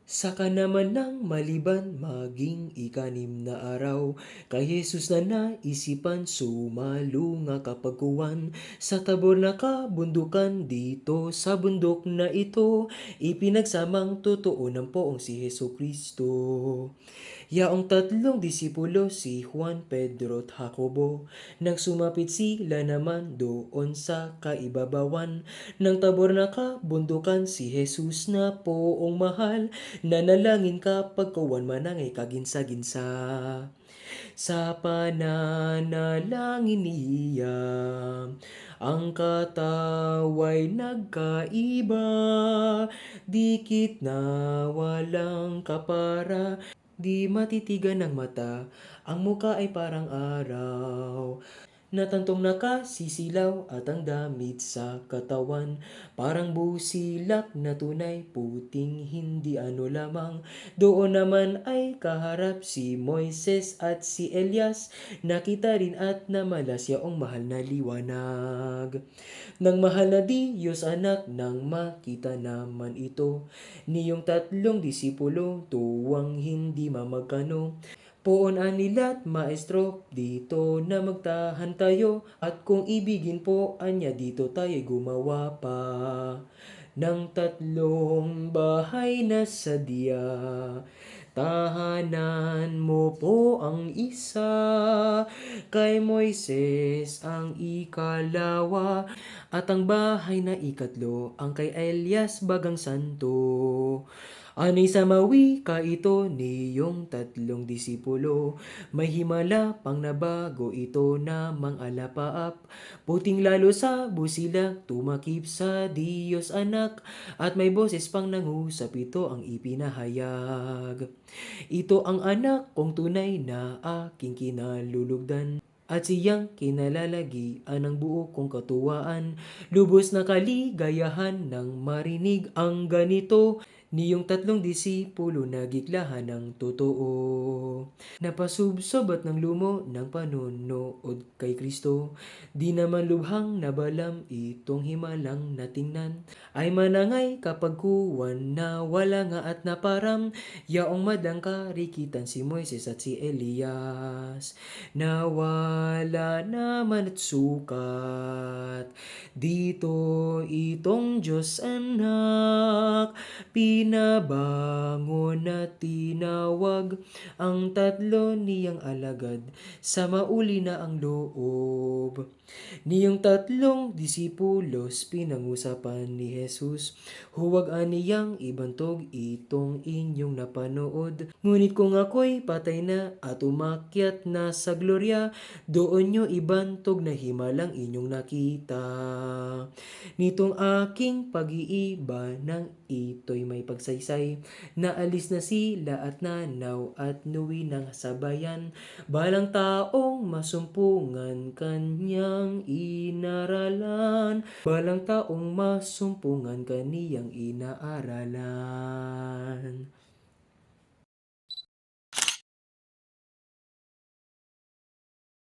Saka naman ng maliban maging ikanim na araw, kay Jesus na naisipan sumalo nga kapagkuhan sa tabor na kabundukan dito sa bundok na ito, ipinagsamang totoo ng poong si Hesu Kristo. Yaong tatlong disipulo si Juan, Pedro at Jacobo, nang sumapit sila naman doon sa kaibabawan ng tabor na kabundukan si Jesus na poong mahal, nanalangin kapag kawan manangay kaginsa-ginsa. Sa pananalangin niya, ang kataway nagkaiba, dikit na walang kapara, di matitigan ng mata, ang muka ay parang araw. Natantong nakasisilaw at ang damit sa katawan, parang busilak na tunay, puting hindi ano lamang. Doon naman ay kaharap si Moises at si Elias, nakita rin at namalas yaong mahal na liwanag. Nang mahal na Diyos anak, nang makita naman ito, niyong tatlong disipulo, tuwang hindi mamagkano. Poon anila't maestro, dito na magtahan tayo, at kung ibigin po anya dito tayo gumawa pa ng tatlong bahay na sadya. Tahanan mo po ang isa, kay Moises ang ikalawa, at ang bahay na ikatlo ang kay Elias bagang santo. Anay samawi ka ito niyong tatlong disipulo, may himala pang nabago ito namang alapaap, puting lalo sa busilak, tumakip sa Diyos anak, at may boses pang nangusap, ito ang ipinahayag. Ito ang anak kong tunay na aking kinalulugdan, at siyang kinalalagi ng buo kong katuwaan. Lubos na kaligayahan nang marinig ang ganito, niyong tatlong disipulo nagiklahan ng totoo. Napasubsob at ng lumo ng panunood kay Kristo, di naman lubhang nabalam itong himalang natingnan, ay manangay kapag kuwan na wala nga at naparam, yaong madang karikitan si Moises at si Elias. Nawala naman at sukat, dito itong Diyos anak, pinabangon at tinawag ang tatlo niyang alagad, sa mauli na ang loob. Niyong tatlong disipulos pinangusapan ni Jesus, huwag aniyang ibantog itong inyong napanood. Ngunit kung ako'y patay na at umakyat na sa gloria, doon nyo ibantog na himalang inyong nakita. Nitong aking pag-iiba nang ito'y may pagsaysay, naalis na sila at nanaw at nuwi ng sabayan, balang taong masumpungan kanyang inaralan, balang taong masumpungan kaniyang inaaralan.